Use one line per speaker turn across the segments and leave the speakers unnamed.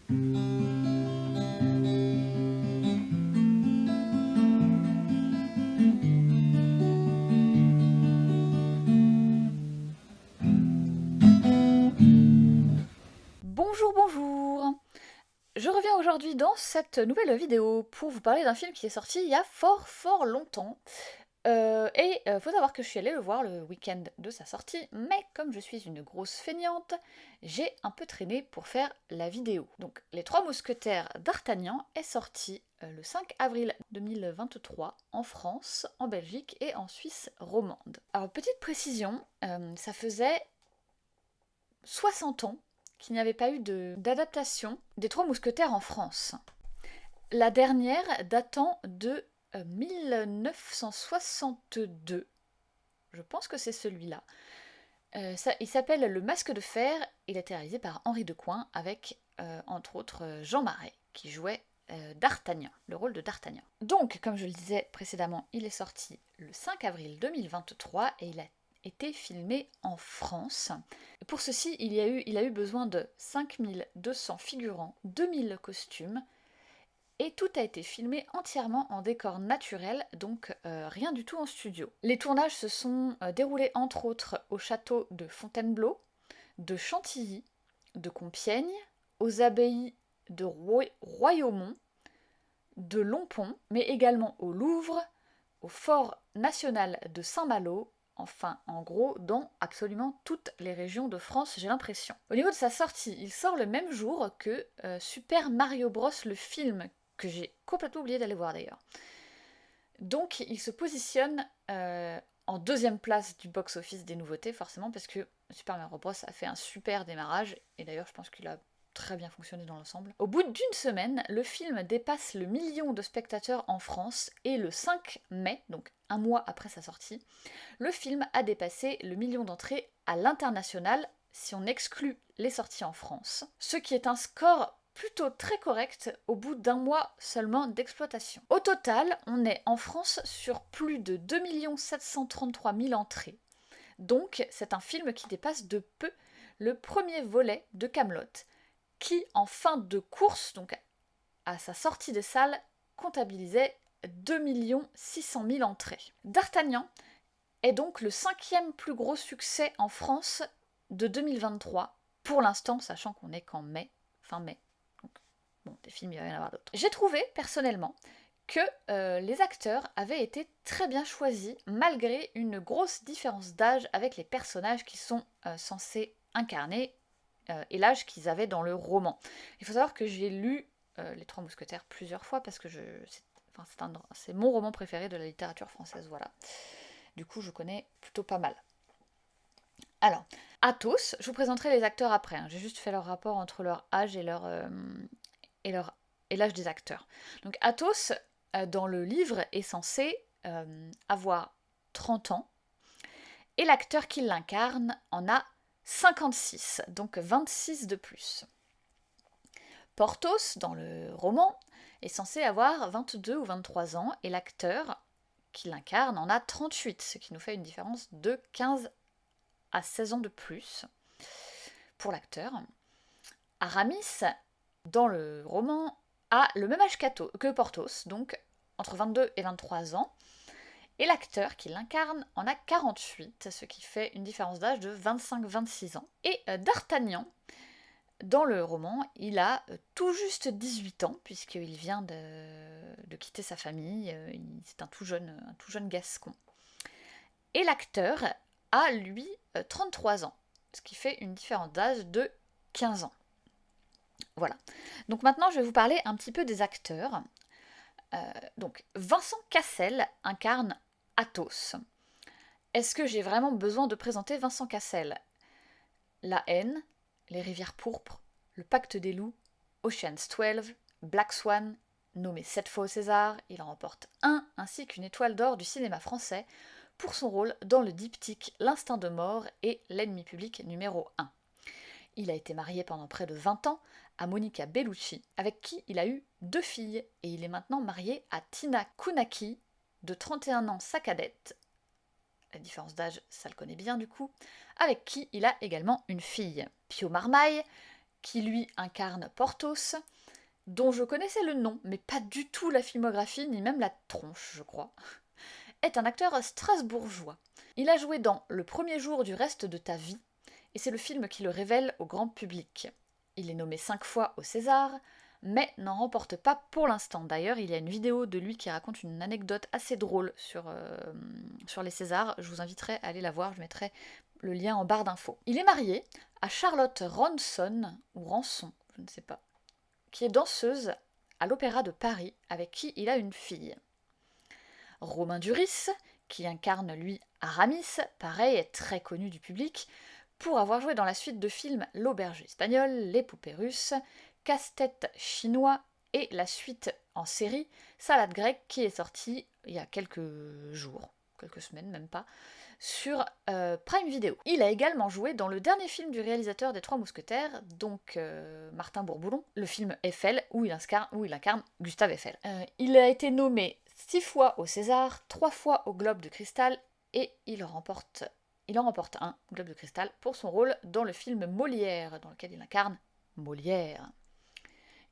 Bonjour, bonjour! Je reviens aujourd'hui dans cette nouvelle vidéo pour vous parler d'un film qui est sorti il y a fort longtemps. Faut savoir que je suis allée le voir le week-end de sa sortie, mais comme je suis une grosse feignante, j'ai un peu traîné pour faire la vidéo. Donc, Les Trois Mousquetaires d'Artagnan est sorti le 5 avril 2023 en France, en Belgique et en Suisse romande. Alors, petite précision, ça faisait 60 ans qu'il n'y avait pas eu d'adaptation des Trois Mousquetaires en France. La dernière datant de 1962. Je pense que c'est celui-là. Il s'appelle Le Masque de Fer. Il a été réalisé par Henri Decoing avec, entre autres, Jean Marais, qui jouait D'Artagnan, le rôle de D'Artagnan. Donc, comme je le disais précédemment, il est sorti le 5 avril 2023 et il a été filmé en France. Pour ceci, il a eu besoin de 5200 figurants, 2000 costumes, et tout a été filmé entièrement en décor naturel, donc rien du tout en studio. Les tournages se sont déroulés entre autres au château de Fontainebleau, de Chantilly, de Compiègne, aux abbayes de Royaumont, de Longpont, mais également au Louvre, au Fort national de Saint-Malo, enfin en gros dans absolument toutes les régions de France, j'ai l'impression. Au niveau de sa sortie, il sort le même jour que Super Mario Bros, le film, que j'ai complètement oublié d'aller voir d'ailleurs. Donc il se positionne en deuxième place du box-office des nouveautés, forcément, parce que Super Mario Bros a fait un super démarrage, et d'ailleurs je pense qu'il a très bien fonctionné dans l'ensemble. Au bout d'une semaine, le film dépasse le million de spectateurs en France, et le 5 mai, donc un mois après sa sortie, le film a dépassé le million d'entrées à l'international, si on exclut les sorties en France, ce qui est un score plutôt très correct au bout d'un mois seulement d'exploitation. Au total, on est en France sur plus de 2 733 000 entrées. Donc c'est un film qui dépasse de peu le premier volet de Kaamelott, qui en fin de course, donc à sa sortie des salles, comptabilisait 2 600 000 entrées. D'Artagnan est donc le 5e plus gros succès en France de 2023, pour l'instant, sachant qu'on est qu'en mai, fin mai. Donc, bon, des films, il va y en avoir d'autres. J'ai trouvé, personnellement, que les acteurs avaient été très bien choisis, malgré une grosse différence d'âge avec les personnages qui sont censés incarner et l'âge qu'ils avaient dans le roman. Il faut savoir que j'ai lu Les Trois Mousquetaires plusieurs fois, parce que c'est mon roman préféré de la littérature française, voilà. Du coup, je connais plutôt pas mal. Alors, Athos, je vous présenterai les acteurs après. J'ai juste fait leur rapport entre leur âge et l'âge des acteurs. Donc, Athos, dans le livre, est censé avoir 30 ans. Et l'acteur qui l'incarne en a 56, donc 26 de plus. Porthos, dans le roman, est censé avoir 22 ou 23 ans. Et l'acteur qui l'incarne en a 38, ce qui nous fait une différence de 15 à 16 ans de plus pour l'acteur. Aramis, dans le roman, a le même âge que Porthos, donc entre 22 et 23 ans. Et l'acteur qui l'incarne en a 48, ce qui fait une différence d'âge de 25-26 ans. Et D'Artagnan, dans le roman, il a tout juste 18 ans, puisqu'il vient de quitter sa famille, c'est un tout jeune gascon. Et l'acteur a, lui, 33 ans, ce qui fait une différence d'âge de 15 ans. Voilà. Donc maintenant, je vais vous parler un petit peu des acteurs. Donc, Vincent Cassel incarne Athos. Est-ce que j'ai vraiment besoin de présenter Vincent Cassel? La haine, Les rivières pourpres, Le pacte des loups, Ocean's 12, Black Swan, nommé 7 fois au César, il en remporte un ainsi qu'une étoile d'or du cinéma français pour son rôle dans le diptyque L'instinct de mort et L'ennemi public numéro 1. Il a été marié pendant près de 20 ans à Monica Bellucci, avec qui il a eu 2 filles, et il est maintenant marié à Tina Kounaki, de 31 ans, sa cadette, la différence d'âge, ça le connaît bien du coup, avec qui il a également une fille. Pio Marmaille qui lui incarne Porthos, dont je connaissais le nom, mais pas du tout la filmographie, ni même la tronche, je crois, est un acteur strasbourgeois. Il a joué dans Le premier jour du reste de ta vie, et c'est le film qui le révèle au grand public. Il est nommé 5 fois au César, mais n'en remporte pas pour l'instant. D'ailleurs, il y a une vidéo de lui qui raconte une anecdote assez drôle sur les Césars. Je vous inviterai à aller la voir, je mettrai le lien en barre d'infos. Il est marié à Charlotte Ronson, ou Ranson, je ne sais pas, qui est danseuse à l'Opéra de Paris, avec qui il a une fille. Romain Duris, qui incarne lui Aramis, pareil, est très connu du public, pour avoir joué dans la suite de films L'Auberge espagnole, Les poupées russes, Casse-tête chinois et la suite en série Salade grecque qui est sortie il y a quelques jours, quelques semaines même pas, sur Prime Video. Il a également joué dans le dernier film du réalisateur des Trois Mousquetaires, donc Martin Bourboulon, le film Eiffel, où il incarne Gustave Eiffel. Il a été nommé 6 fois au César, 3 fois au Globe de Cristal, et il en remporte un Globe de Cristal pour son rôle dans le film Molière, dans lequel il incarne Molière.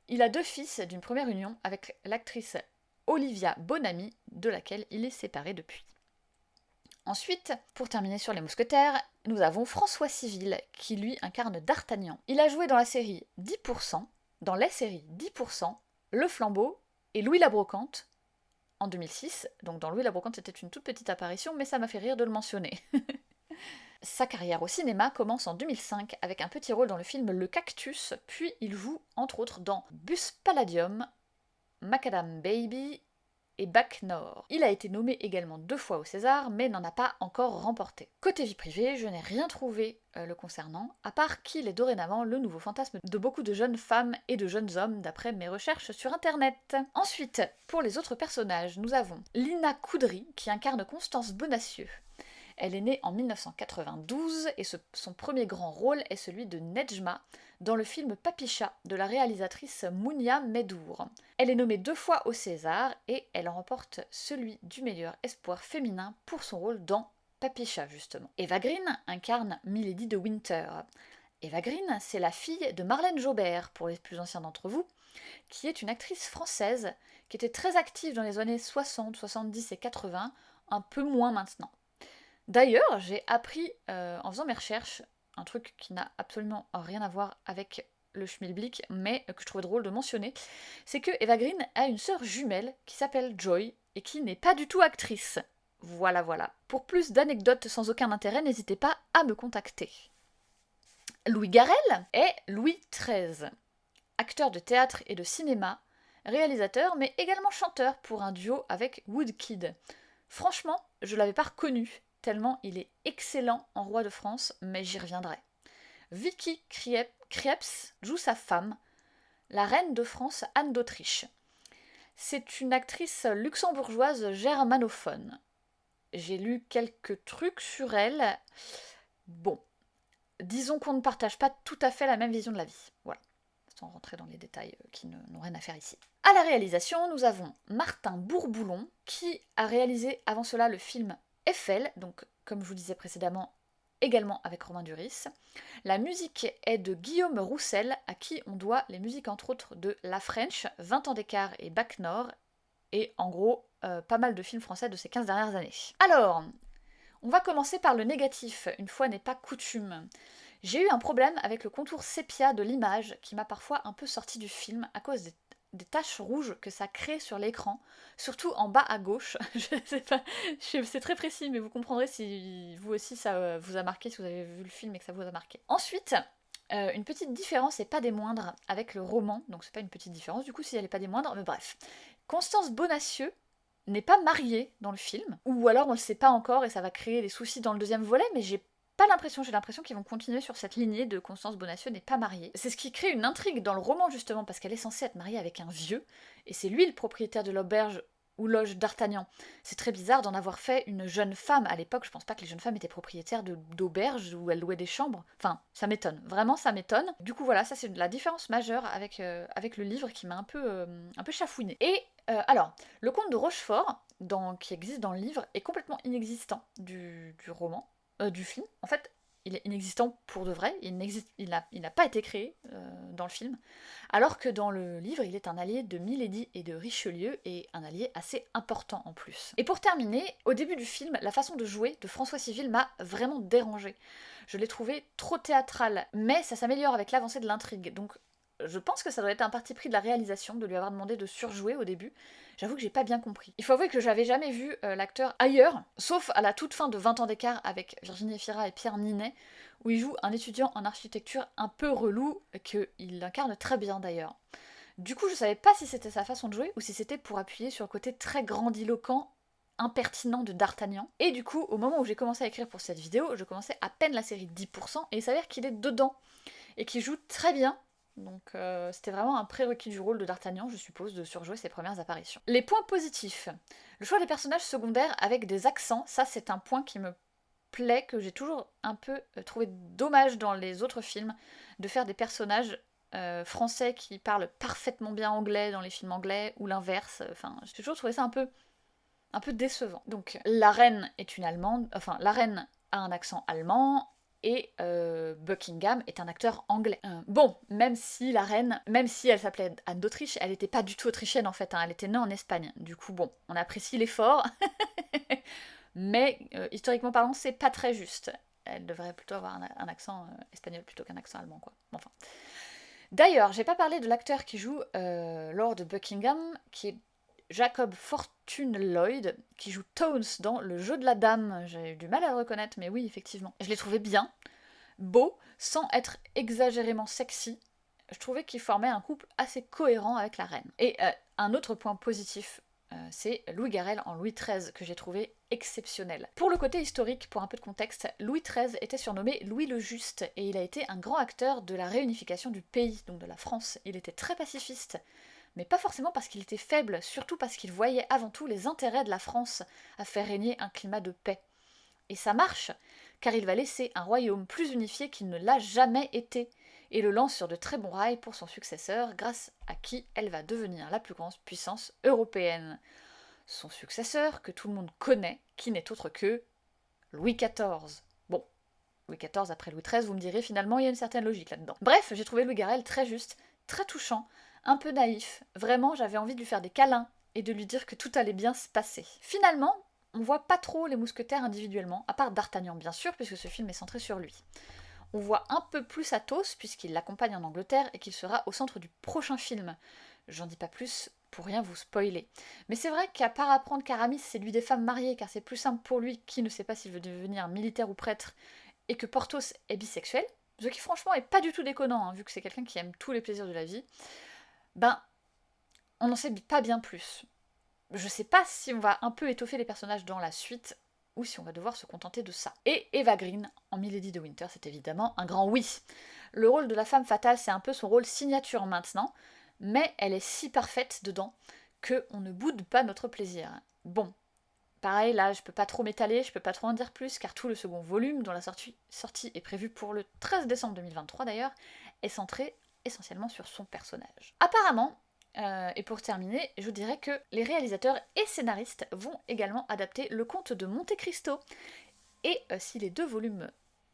Il a 2 fils d'une première union avec l'actrice Olivia Bonamy, de laquelle il est séparé depuis. Ensuite, pour terminer sur les mousquetaires, nous avons François Civil, qui lui incarne D'Artagnan. Il a joué dans la série 10%, dans les séries 10%, Le Flambeau et Louis la Brocante, en 2006. Donc dans Louis la Brocante, c'était une toute petite apparition, mais ça m'a fait rire de le mentionner. Sa carrière au cinéma commence en 2005 avec un petit rôle dans le film Le Cactus, puis il joue entre autres dans Bus Palladium, Macadam Baby et Bac Nord. Il a été nommé également 2 fois au César, mais n'en a pas encore remporté. Côté vie privée, je n'ai rien trouvé le concernant, à part qu'il est dorénavant le nouveau fantasme de beaucoup de jeunes femmes et de jeunes hommes, d'après mes recherches sur internet. Ensuite, pour les autres personnages, nous avons Lina Coudry, qui incarne Constance Bonacieux. Elle est née en 1992 et son premier grand rôle est celui de Nedjma dans le film Papicha de la réalisatrice Mounia Medour. Elle est nommée 2 fois au César et elle remporte celui du meilleur espoir féminin pour son rôle dans Papicha justement. Eva Green incarne Milady de Winter. Eva Green, c'est la fille de Marlène Jobert, pour les plus anciens d'entre vous, qui est une actrice française qui était très active dans les années 60, 70 et 80, un peu moins maintenant. D'ailleurs, j'ai appris en faisant mes recherches, un truc qui n'a absolument rien à voir avec le schmilblick, mais que je trouvais drôle de mentionner, c'est que Eva Green a une sœur jumelle qui s'appelle Joy et qui n'est pas du tout actrice. Voilà, voilà. Pour plus d'anecdotes sans aucun intérêt, n'hésitez pas à me contacter. Louis Garrel est Louis XIII, acteur de théâtre et de cinéma, réalisateur, mais également chanteur pour un duo avec Woodkid. Franchement, je l'avais pas reconnu, tellement il est excellent en roi de France, mais j'y reviendrai. Vicky Krieps joue sa femme, la reine de France Anne d'Autriche. C'est une actrice luxembourgeoise germanophone. J'ai lu quelques trucs sur elle. Bon, disons qu'on ne partage pas tout à fait la même vision de la vie. Voilà, sans rentrer dans les détails qui n'ont rien à faire ici. À la réalisation, nous avons Martin Bourboulon, qui a réalisé avant cela le film Eiffel, donc comme je vous disais précédemment, également avec Romain Duris. La musique est de Guillaume Roussel, à qui on doit les musiques entre autres de La French, 20 ans d'écart et Bac Nord, et en gros pas mal de films français de ces 15 dernières années. Alors, on va commencer par le négatif, une fois n'est pas coutume. J'ai eu un problème avec le contour sépia de l'image qui m'a parfois un peu sorti du film à cause des taches rouges que ça crée sur l'écran, surtout en bas à gauche. Je sais pas, c'est très précis, mais vous comprendrez si vous aussi ça vous a marqué, si vous avez vu le film et que ça vous a marqué. Ensuite, une petite différence, et pas des moindres, avec le roman, donc c'est pas une petite différence du coup si elle n'est pas des moindres, mais bref. Constance Bonacieux n'est pas mariée dans le film, ou alors on le sait pas encore et ça va créer des soucis dans le deuxième volet, mais j'ai l'impression qu'ils vont continuer sur cette lignée de Constance Bonacieux n'est pas mariée. C'est ce qui crée une intrigue dans le roman justement, parce qu'elle est censée être mariée avec un vieux, et c'est lui le propriétaire de l'auberge ou loge d'Artagnan. C'est très bizarre d'en avoir fait une jeune femme. À l'époque, je pense pas que les jeunes femmes étaient propriétaires d'auberges où elles louaient des chambres. Enfin, ça m'étonne. Vraiment, ça m'étonne. Du coup, voilà, ça c'est la différence majeure avec le livre qui m'a un peu chafouinée. Et alors, le comte de Rochefort, qui existe dans le livre, est complètement inexistant du roman. Du film. En fait, il est inexistant pour de vrai, il n'a pas été créé dans le film, alors que dans le livre, il est un allié de Milady et de Richelieu, et un allié assez important en plus. Et pour terminer, au début du film, la façon de jouer de François Civil m'a vraiment dérangée. Je l'ai trouvé trop théâtral, mais ça s'améliore avec l'avancée de l'intrigue, donc je pense que ça doit être un parti pris de la réalisation de lui avoir demandé de surjouer au début. J'avoue que j'ai pas bien compris. Il faut avouer que j'avais jamais vu l'acteur ailleurs, sauf à la toute fin de 20 ans d'écart avec Virginie Efira et Pierre Ninet, où il joue un étudiant en architecture un peu relou, qu'il incarne très bien d'ailleurs. Du coup, je savais pas si c'était sa façon de jouer ou si c'était pour appuyer sur le côté très grandiloquent, impertinent de D'Artagnan. Et du coup, au moment où j'ai commencé à écrire pour cette vidéo, je commençais à peine la série 10%, et il s'avère qu'il est dedans, et qu'il joue très bien. Donc c'était vraiment un prérequis du rôle de D'Artagnan, je suppose, de surjouer ses premières apparitions. Les points positifs. Le choix des personnages secondaires avec des accents, ça c'est un point qui me plaît, que j'ai toujours un peu trouvé dommage dans les autres films, de faire des personnages français qui parlent parfaitement bien anglais dans les films anglais, ou l'inverse. Enfin, j'ai toujours trouvé ça un peu décevant. Donc la reine est une allemande, enfin la reine a un accent allemand, et Buckingham est un acteur anglais. Bon, même si la reine, même si elle s'appelait Anne d'Autriche, elle n'était pas du tout autrichienne en fait, hein, elle était née en Espagne. Du coup, bon, on apprécie l'effort, mais historiquement parlant, c'est pas très juste. Elle devrait plutôt avoir un accent espagnol plutôt qu'un accent allemand, quoi. Enfin. D'ailleurs, j'ai pas parlé de l'acteur qui joue Lord Buckingham, qui est Jacob Fortune Lloyd, qui joue Tones dans Le Jeu de la Dame. J'ai eu du mal à le reconnaître, mais oui, effectivement. Je l'ai trouvé bien, beau, sans être exagérément sexy. Je trouvais qu'il formait un couple assez cohérent avec la reine. Et un autre point positif, c'est Louis Garrel en Louis XIII, que j'ai trouvé exceptionnel. Pour le côté historique, pour un peu de contexte, Louis XIII était surnommé Louis le Juste, et il a été un grand acteur de la réunification du pays, donc de la France. Il était très pacifiste, mais pas forcément parce qu'il était faible, surtout parce qu'il voyait avant tout les intérêts de la France à faire régner un climat de paix. Et ça marche, car il va laisser un royaume plus unifié qu'il ne l'a jamais été, et le lance sur de très bons rails pour son successeur, grâce à qui elle va devenir la plus grande puissance européenne. Son successeur, que tout le monde connaît, qui n'est autre que Louis XIV. Bon, Louis XIV après Louis XIII, vous me direz, finalement, il y a une certaine logique là-dedans. Bref, j'ai trouvé Louis Garrel très juste, très touchant, un peu naïf. Vraiment, j'avais envie de lui faire des câlins et de lui dire que tout allait bien se passer. Finalement, on voit pas trop les mousquetaires individuellement, à part D'Artagnan bien sûr, puisque ce film est centré sur lui. On voit un peu plus Athos, puisqu'il l'accompagne en Angleterre et qu'il sera au centre du prochain film. J'en dis pas plus pour rien vous spoiler. Mais c'est vrai qu'à part apprendre qu'Aramis c'est lui des femmes mariées, car c'est plus simple pour lui qui ne sait pas s'il veut devenir militaire ou prêtre, et que Porthos est bisexuel, ce qui franchement est pas du tout déconnant, hein, vu que c'est quelqu'un qui aime tous les plaisirs de la vie, ben on n'en sait pas bien plus. Je sais pas si on va un peu étoffer les personnages dans la suite, ou si on va devoir se contenter de ça. Et Eva Green, en Milady de Winter, c'est évidemment un grand oui. Le rôle de la femme fatale, c'est un peu son rôle signature maintenant, mais elle est si parfaite dedans que on ne boude pas notre plaisir. Bon, pareil, là, je peux pas trop m'étaler, je peux pas trop en dire plus, car tout le second volume, dont la sortie est prévue pour le 13 décembre 2023 d'ailleurs, est centré essentiellement sur son personnage. Apparemment, et pour terminer, je vous dirais que les réalisateurs et scénaristes vont également adapter le conte de Monte Cristo. Et si les deux volumes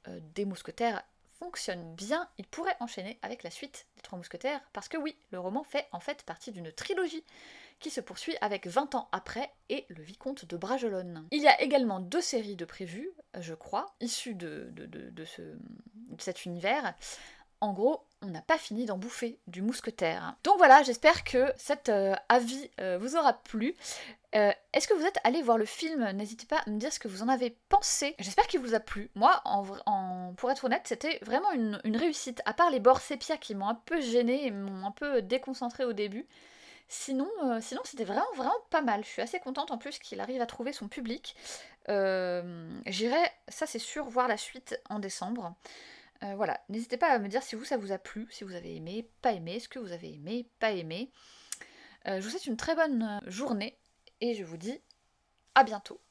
des Mousquetaires fonctionnent bien, ils pourraient enchaîner avec la suite des Trois Mousquetaires, parce que oui, le roman fait en fait partie d'une trilogie qui se poursuit avec 20 ans après et le Vicomte de Bragelonne. Il y a également 2 séries de prévues, je crois, issues de cet univers. En gros, on n'a pas fini d'en bouffer du mousquetaire. Donc voilà, j'espère que cet avis vous aura plu. Est-ce que vous êtes allé voir le film? N'hésitez pas à me dire ce que vous en avez pensé. J'espère qu'il vous a plu. Moi, pour être honnête, c'était vraiment une réussite. À part les bords sépia qui m'ont un peu gênée et m'ont un peu déconcentrée au début. Sinon c'était vraiment, vraiment pas mal. Je suis assez contente en plus qu'il arrive à trouver son public. J'irai, ça c'est sûr, voir la suite en décembre. Voilà, n'hésitez pas à me dire si ça vous a plu, si vous avez aimé, pas aimé, ce que vous avez aimé, pas aimé. Je vous souhaite une très bonne journée et je vous dis à bientôt.